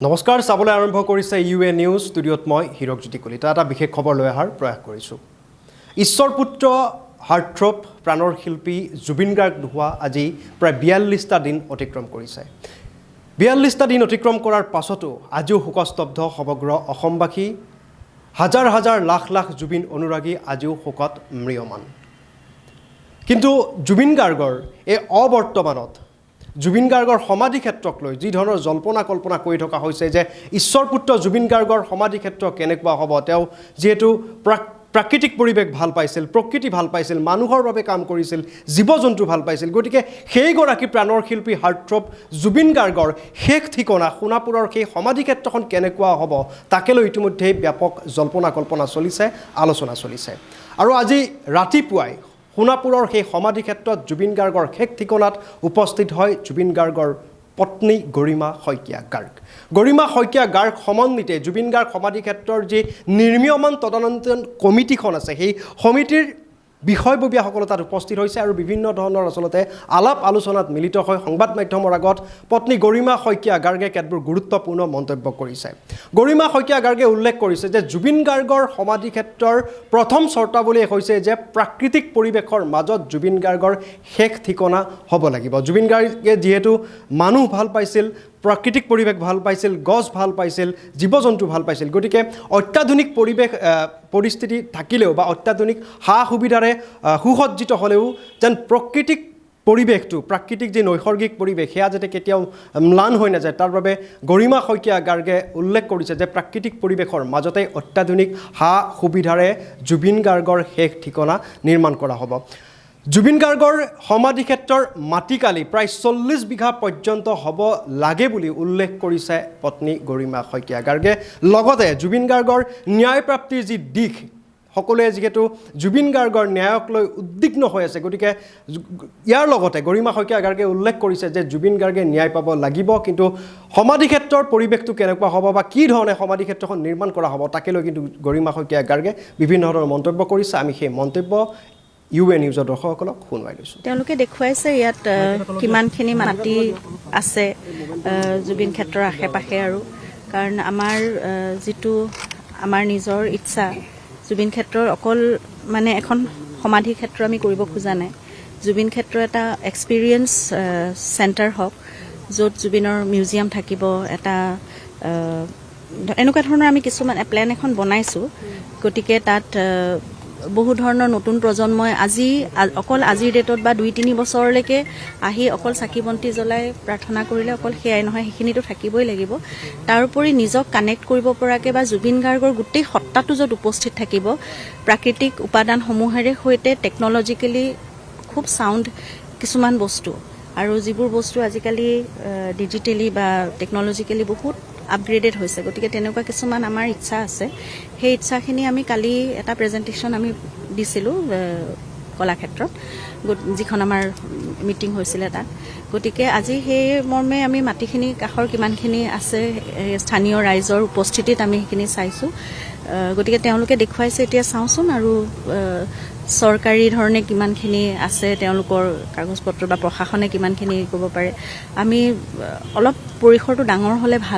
নমস্কাৰ চাবলৈ আৰম্ভ কৰিছে uanews ষ্টুডিঅ'ত মই হিৰকজ্যোতি কলিতা এটা বিশেষ খবৰ লৈ অহাৰ প্ৰয়াস কৰিছোঁ ঈশ্বৰ পুত্ৰ হাৰ্টথ্ৰব প্ৰাণৰ শিল্পী জুবিন গাৰ্গ নোহোৱা আজি প্ৰায় 42টা দিন অতিক্ৰম কৰিছে 42টা দিন অতিক্ৰম কৰাৰ পাছতো আজিও শোকস্তব্ধ সমগ্ৰ অসমবাসী হাজাৰ হাজাৰ লাখ লাখ জুবিন অনুৰাগী আজিও শোকত ম্ৰিয়মান কিন্তু জুবিন গাৰ্গৰ এই অবৰ্তমানত জুবিন গাৰ্গৰ সমাধি ক্ষেত্ৰক লৈ যি ধৰণৰ জল্পনা কল্পনা কৰি থকা হৈছে যে ঈশ্বৰ পুত্ৰ জুবিন গাৰ্গৰ সমাধি ক্ষেত্ৰ কেনেকুৱা হ'ব তেওঁ যেহেতু প্ৰাকৃতিক পৰিৱেশ ভাল পাইছিল প্ৰকৃতি ভাল পাইছিল মানুহৰ বাবে কাম কৰিছিল জীৱ-জন্তু ভাল পাইছিল গতিকে সেই গৰাকী প্ৰাণৰ শিল্পী হাৰ্টথ্ৰব জুবিন গাৰ্গৰ শেষ ঠিকনা সোণাপুৰৰ সেই সমাধি ক্ষেত্ৰখন কেনেকুৱা হ'ব তাকে লৈ ইতিমধ্যে ব্যাপক জল্পনা কল্পনা চলিছে আলোচনা চলিছে আৰু আজি ৰাতিপুৱাই সোণাপুৰৰ সেই সমাধি ক্ষেত্ৰত জুবিন গাৰ্গৰ শেষ ঠিকনাত উপস্থিত হয় জুবিন গাৰ্গৰ পত্নী গৰিমা শইকীয়া গাৰ্গ গৰিমা শইকীয়া গাৰ্গ সমন্বিতে জুবিন গাৰ্গ সমাধি ক্ষেত্ৰৰ যি নিৰ্মীয়মান তদন্ত কমিটিখন আছে সেই সমিতিৰ বিষয়ববীয়াসকল তাত উপস্থিত হৈছে আৰু বিভিন্ন ধৰণৰ আচলতে আলাপ আলোচনাত মিলিত হৈ সংবাদ মাধ্যমৰ আগত পত্নী গৰিমা শইকীয়া গাৰ্গে কেতবোৰ গুৰুত্বপূৰ্ণ মন্তব্য কৰিছে গৰিমা শইকীয়া গাৰ্গে উল্লেখ কৰিছে যে জুবিন গাৰ্গৰ সমাধি ক্ষেত্ৰৰ প্ৰথম চৰ্তাৱলী হৈছে যে প্ৰাকৃতিক পৰিৱেশৰ মাজত জুবিন গাৰ্গৰ শেষ ঠিকনা হ'ব লাগিব জুবিন গাৰ্গে যিহেতু মানুহ ভাল পাইছিল প্ৰাকৃতিক পৰিৱেশ ভাল পাইছিল গছ ভাল পাইছিল জীৱ-জন্তু ভাল পাইছিল গতিকে অত্যাধুনিক পৰিৱেশ পৰিস্থিতি থাকিলেও বা অত্যাধুনিক হা সুবিধাৰে সুসজ্জিত হ'লেও যেন প্ৰাকৃতিক পৰিৱেশটো প্ৰাকৃতিক যে নৈসৰ্গিক পৰিৱেশ সেয়া যাতে কেতিয়াও ম্লান হৈ নাযায় তাৰ বাবে গৰিমা শইকীয়া গাৰ্গে উল্লেখ কৰিছে যে প্ৰাকৃতিক পৰিৱেশৰ মাজতে অত্যাধুনিক হা সুবিধাৰে জুবিন গাৰ্গৰ শেষ ঠিকনা নিৰ্মাণ কৰা হ'ব জুবিন গাৰ্গৰ সমাধি ক্ষেত্ৰৰ মাটিকালি প্ৰায় 40 বিঘা পৰ্যন্ত হ'ব লাগে বুলি উল্লেখ কৰিছে পত্নী গৰিমা শইকীয়া গাৰ্গে লগতে জুবিন গাৰ্গৰ ন্যায় প্ৰাপ্তিৰ যি দিশ সকলোৱে যিহেতু জুবিন গাৰ্গৰ ন্যায়ক লৈ উদ্বিগ্ন হৈ আছে গতিকে ইয়াৰ লগতে গৰিমা শইকীয়া গাৰ্গে উল্লেখ কৰিছে যে জুবিন গাৰ্গে ন্যায় পাব লাগিব কিন্তু সমাধি ক্ষেত্ৰৰ পৰিৱেশটো কেনেকুৱা হ'ব বা কি ধৰণে সমাধি ক্ষেত্ৰখন নিৰ্মাণ কৰা হ'ব তাকে লৈ কিন্তু গৰিমা শইকীয়া গাৰ্গে বিভিন্ন ধৰণৰ মন্তব্য কৰিছে আমি সেই মন্তব্য uanews দৰ্শকসকলক শুনাই লৈছোঁ তেওঁলোকে দেখুৱাইছে ইয়াত কিমানখিনি মাটি আছে জুবিন ক্ষেত্ৰৰ আশে-পাশে আৰু কাৰণ আমাৰ যিটো আমাৰ নিজৰ ইচ্ছা জুবিন ক্ষেত্ৰৰ অকল মানে এখন সমাধি ক্ষেত্ৰ আমি কৰিব খোজা নাই জুবিন ক্ষেত্ৰ এটা এক্সপিৰিয়েঞ্চ চেণ্টাৰ হওক য'ত জুবিনৰ মিউজিয়াম থাকিব এটা এনেকুৱা ধৰণৰ আমি কিছুমান প্লেন এখন বনাইছোঁ গতিকে তাত বহু ধৰণৰ নতুন প্ৰজন্মই অকল আজিৰ ডেটত বা 2-3 বছৰলৈকে আহি অকল চাকি বন্তি জ্বলাই প্ৰাৰ্থনা কৰিলে অকল সেয়াই নহয় সেইখিনিতো থাকিবই লাগিব তাৰোপৰি নিজক কানেক্ট কৰিব পৰাকৈ বা জুবিন গাৰ্গৰ গোটেই সত্তাটো য'ত উপস্থিত থাকিব প্ৰাকৃতিক উপাদানসমূহেৰে সৈতে টেকন'লজিকেলি খুব চাউণ্ড কিছুমান বস্তু আৰু যিবোৰ বস্তু আজিকালি ডিজিটেলি বা টেকন'লজিকেলি বহুত আপগ্ৰেডেড হৈছে গতিকে তেনেকুৱা কিছুমান আমাৰ ইচ্ছা আছে সেই ইচ্ছাখিনি আমি কালি এটা প্ৰেজেণ্টেশ্যন আমি দিছিলোঁ কলাক্ষেত্ৰত যিখন আমাৰ মিটিং হৈছিলে তাত গতিকে আজি সেই মৰ্মে আমি মাটিখিনি কাষৰ কিমানখিনি আছে স্থানীয় ৰাইজৰ উপস্থিতিত আমি সেইখিনি চাইছোঁ গতিকে তেওঁলোকে দেখুৱাইছে এতিয়া চাওঁচোন আৰু চৰকাৰী ধৰণে কিমানখিনি আছে তেওঁলোকৰ কাগজ পত্ৰ বা প্ৰশাসনে কিমানখিনি ক'ব পাৰে আমি অলপ পৰিসৰটো ডাঙৰ হ'লে ভাল